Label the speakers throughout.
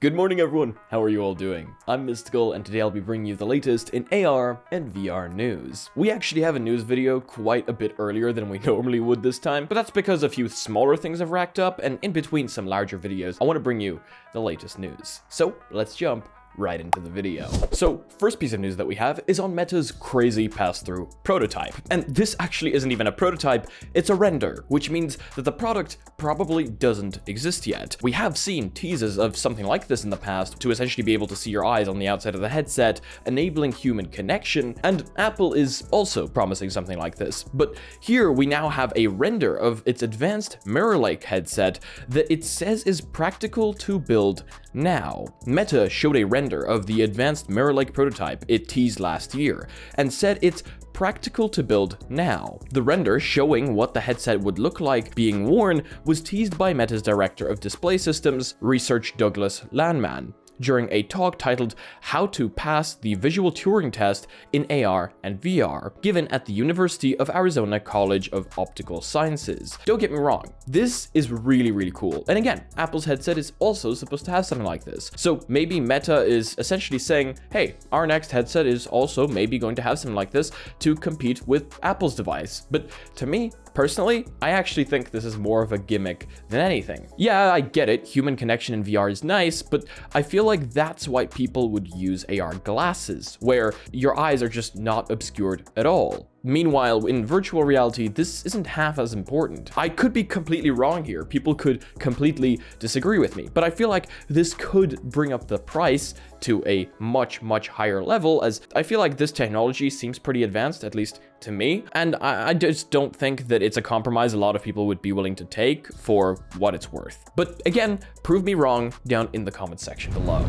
Speaker 1: Good morning everyone, how are you all doing? I'm Mysticle and today I'll be bringing you the latest in AR and VR news. We actually have a news video quite a bit earlier than we normally would this time, but that's because a few smaller things have racked up, and in between some larger videos, I want to bring you the latest news. So let's jump right into the video. So first piece of news that we have is on Meta's crazy pass-through prototype. And this actually isn't even a prototype, it's a render, which means that the product probably doesn't exist yet. We have seen teases of something like this in the past to essentially be able to see your eyes on the outside of the headset, enabling human connection, and Apple is also promising something like this. But here we now have a render of its advanced mirror-like headset that it says is practical to build now. Meta showed a render of the advanced mirror-like prototype it teased last year and said it's practical to build now. The render showing what the headset would look like being worn was teased by Meta's director of display systems, Research Douglas Landman, during a talk titled How to Pass the Visual Turing Test in AR and VR, given at the University of Arizona College of Optical Sciences. Don't get me wrong, this is really cool. And again, Apple's headset is also supposed to have something like this. So maybe Meta is essentially saying, hey, our next headset is also maybe going to have something like this to compete with Apple's device. But to me, personally, I actually think this is more of a gimmick than anything. Yeah, I get it, human connection in VR is nice, but I feel like that's why people would use AR glasses, where your eyes are just not obscured at all. Meanwhile, in virtual reality, this isn't half as important. I could be completely wrong here. People could completely disagree with me, but I feel like this could bring up the price to a much higher level, as I feel like this technology seems pretty advanced, at least to me, and I just don't think that it's a compromise a lot of people would be willing to take for what it's worth. But again, prove me wrong down in the comment section below.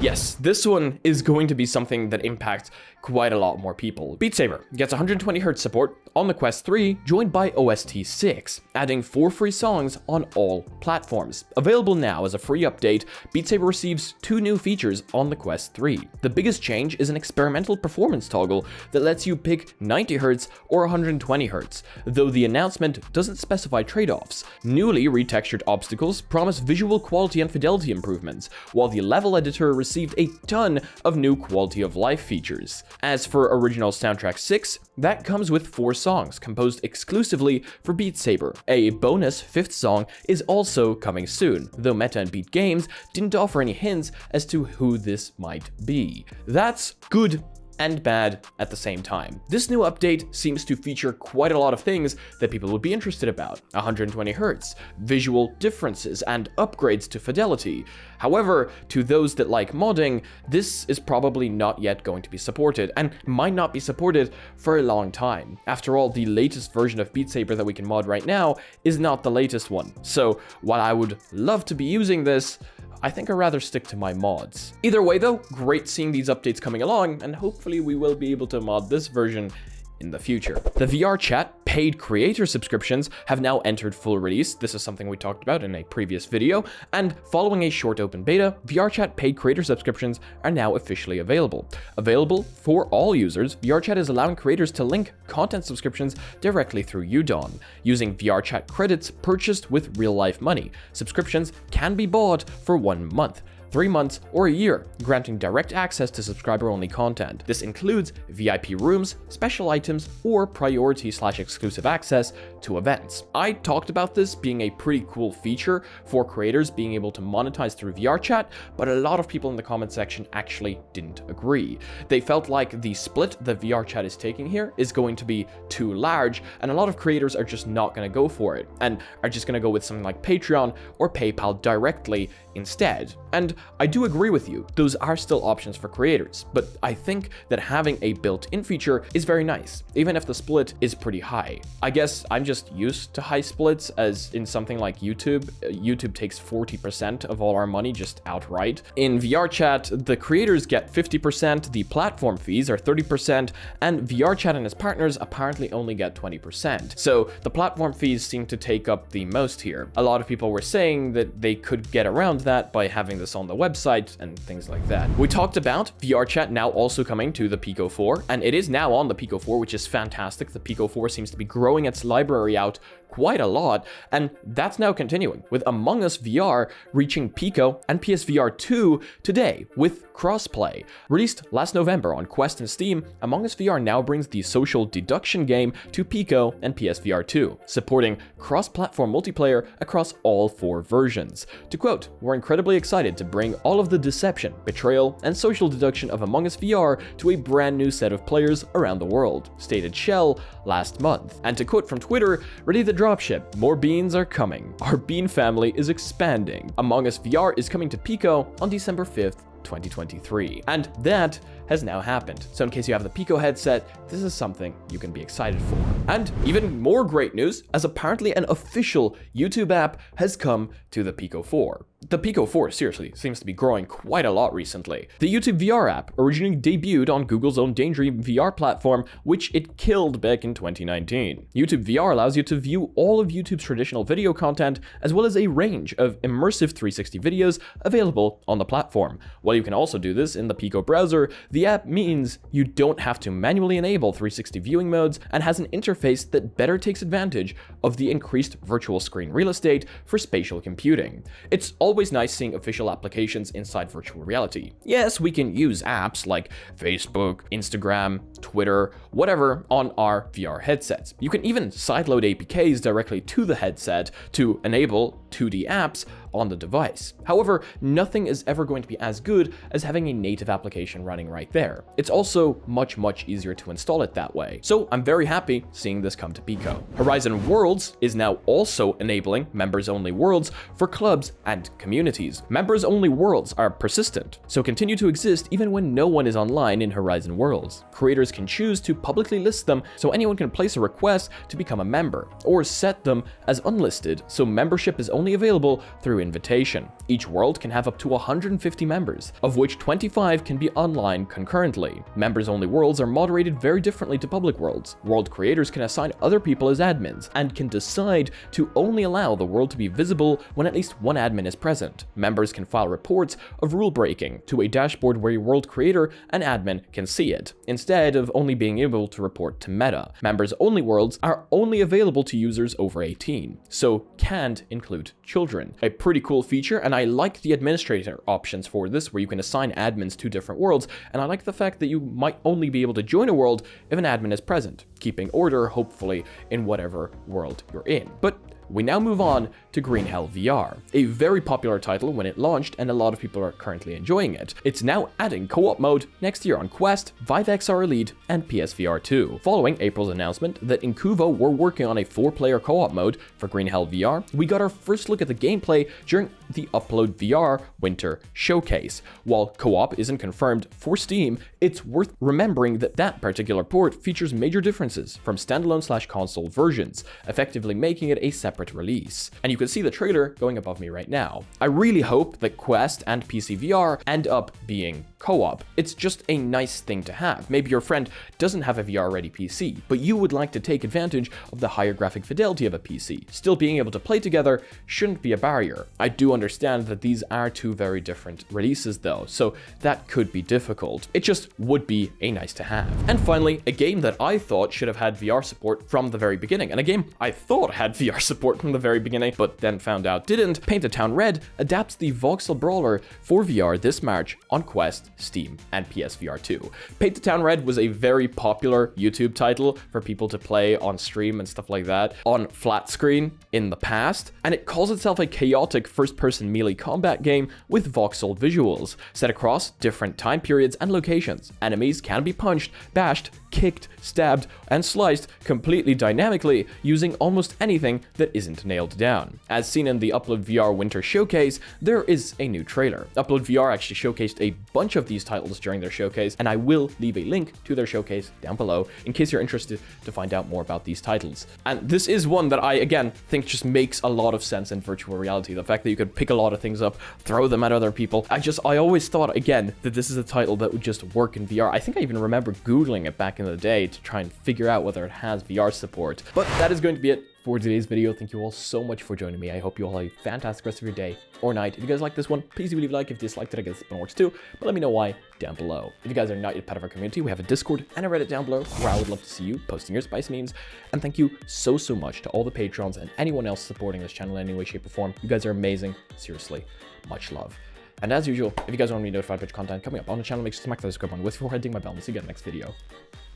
Speaker 1: Yes, this one is going to be something that impacts quite a lot more people. Beat Saber gets 120Hz support on the Quest 3, joined by OST 6, adding 4 free songs on all platforms. Available now as a free update, Beat Saber receives 2 new features on the Quest 3. The biggest change is an experimental performance toggle that lets you pick 90Hz or 120Hz, though the announcement doesn't specify trade-offs. Newly retextured obstacles promise visual quality and fidelity improvements, while the level editor received a ton of new quality of life features. As for original soundtrack 6, that comes with 4 songs composed exclusively for Beat Saber. A bonus 5th song is also coming soon, though Meta and Beat Games didn't offer any hints as to who this might be. That's good and bad at the same time. This new update seems to feature quite a lot of things that people would be interested about. 120Hz, visual differences, and upgrades to fidelity. However, to those that like modding, this is probably not yet going to be supported, and might not be supported for a long time. After all, the latest version of Beat Saber that we can mod right now is not the latest one. So while I would love to be using this, I think I'd rather stick to my mods. Either way though, great seeing these updates coming along, and hopefully we will be able to mod this version in the future. The VRChat paid creator subscriptions have now entered full release. This is something we talked about in a previous video, and following a short open beta, VRChat paid creator subscriptions are now officially available. Available for all users, VRChat is allowing creators to link content subscriptions directly through Udon. Using VRChat credits purchased with real-life money, subscriptions can be bought for 1 month, 3 months, or a year, granting direct access to subscriber-only content. This includes VIP rooms, special items, or priority/exclusive access to events. I talked about this being a pretty cool feature for creators being able to monetize through VRChat, but a lot of people in the comment section actually didn't agree. They felt like the split that VRChat is taking here is going to be too large, and a lot of creators are just not going to go for it, and are just going to go with something like Patreon or PayPal directly instead. And I do agree with you, those are still options for creators, but I think that having a built-in feature is very nice, even if the split is pretty high. I guess I'm just used to high splits, as in something like YouTube. YouTube takes 40% of all our money just outright. In VRChat, the creators get 50%, the platform fees are 30%, and VRChat and its partners apparently only get 20%. So the platform fees seem to take up the most here. A lot of people were saying that they could get around that by having this on the website and things like that. We talked about VRChat now also coming to the Pico 4, and it is now on the Pico 4, which is fantastic. The Pico 4 seems to be growing its library out quite a lot, and that's now continuing, with Among Us VR reaching Pico and PSVR 2 today with crossplay. Released last November on Qust and Steam, Among Us VR now brings the social deduction game to Pico and PSVR 2, supporting cross-platform multiplayer across all 4 versions. To quote, "We're incredibly excited to bring all of the deception, betrayal, and social deduction of Among Us VR to a brand new set of players around the world," stated Shell last month. And to quote from Twitter, "Ready to dropship, more beans are coming. Our bean family is expanding. Among Us VR is coming to Pico on December 5th, 2023. And that has now happened. So in case you have the Pico headset, this is something you can be excited for. And even more great news, as apparently an official YouTube app has come to the Pico 4. The Pico 4, seriously, seems to be growing quite a lot recently. The YouTube VR app originally debuted on Google's own Daydream VR platform, which it killed back in 2019. YouTube VR allows you to view all of YouTube's traditional video content, as well as a range of immersive 360 videos available on the platform. While you can also do this in the Pico browser, the app means you don't have to manually enable 360 viewing modes and has an interface that better takes advantage of the increased virtual screen real estate for spatial computing. It's always nice seeing official applications inside virtual reality. Yes, we can use apps like Facebook, Instagram, Twitter, whatever on our VR headsets. You can even sideload APKs directly to the headset to enable 2D apps on the device. However, nothing is ever going to be as good as having a native application running right there. It's also much easier to install it that way. So I'm very happy seeing this come to Pico. Horizon Worlds is now also enabling members-only worlds for clubs and communities. Members-only worlds are persistent, so continue to exist even when no one is online in Horizon Worlds. Creators can choose to publicly list them so anyone can place a request to become a member, or set them as unlisted so membership is only available through invitation. Each world can have up to 150 members, of which 25 can be online concurrently. Members-only worlds are moderated very differently to public worlds. World creators can assign other people as admins, and can decide to only allow the world to be visible when at least one admin is present. Members can file reports of rule breaking to a dashboard where a world creator and admin can see it, instead of only being able to report to Meta. Members-only worlds are only available to users over 18, so can't include children. A pretty cool feature, and I like the administrator options for this, where you can assign admins to different worlds, and I like the fact that you might only be able to join a world if an admin is present, keeping order, hopefully, in whatever world you're in. But we now move on to GreenHell VR, a very popular title when it launched, and a lot of people are currently enjoying it. It's now adding co-op mode next year on Qust, Vive XR Elite, and PSVR 2. Following April's announcement that Incuvo were working on a 4-player co-op mode for GreenHell VR, we got our first look at the gameplay during the Upload VR Winter Showcase. While co-op isn't confirmed for Steam, it's worth remembering that that particular port features major differences from standalone/console versions, effectively making it a separate release. And you can see the trailer going above me right now. I really hope that Qust and PC VR end up being co-op. It's just a nice thing to have. Maybe your friend doesn't have a VR-ready PC, but you would like to take advantage of the higher graphic fidelity of a PC. Still being able to play together shouldn't be a barrier. I do understand that these are 2 very different releases though, so that could be difficult. It just would be a nice to have. And finally, a game that I thought should have had VR support from the very beginning, and a game I thought had VR support from the very beginning, but then found out didn't. Paint the Town Red adapts the voxel brawler for VR this March on Qust, Steam, and PSVR 2. Paint the Town Red was a very popular YouTube title for people to play on stream and stuff like that on flat screen in the past, and it calls itself a chaotic first-person melee combat game with voxel visuals set across different time periods and locations. Enemies can be punched, bashed, kicked, stabbed, and sliced completely dynamically using almost anything that isn't nailed down. As seen in the Upload VR Winter Showcase, there is a new trailer. Upload VR actually showcased a bunch of these titles during their showcase, and I will leave a link to their showcase down below in case you're interested to find out more about these titles. And this is one that I, again, think just makes a lot of sense in virtual reality. The fact that you could pick a lot of things up, throw them at other people. I always thought, again, that this is a title that would just work in VR. I think I even remember Googling it back in the day to try and figure out whether it has VR support. But that is going to be it for today's video. Thank you all so much for joining me. I hope you all have a fantastic rest of your day or night. If you guys like this one, please do leave a like. If you disliked it, I guess it works too, but let me know why down below. If you guys are not yet part of our community, we have a Discord and a Reddit down below where I would love to see you posting your spice memes. And thank you so much to all the patrons and anyone else supporting this channel in any way, shape, or form. You guys are amazing. Seriously, much love. And as usual, if you guys want to be notified about content coming up on the channel, make sure to smack that subscribe button before hitting my bell, and we'll see you again in the next video.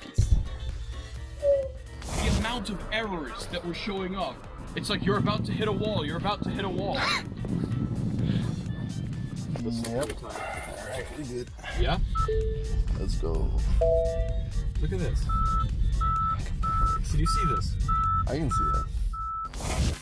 Speaker 1: Peace.
Speaker 2: The amount of errors that were showing up. It's like you're about to hit a wall, you're about to hit a wall.
Speaker 3: Yep. Alright, we good.
Speaker 2: Yeah?
Speaker 3: Let's go.
Speaker 2: Look at this. Can you see this?
Speaker 3: I can see that.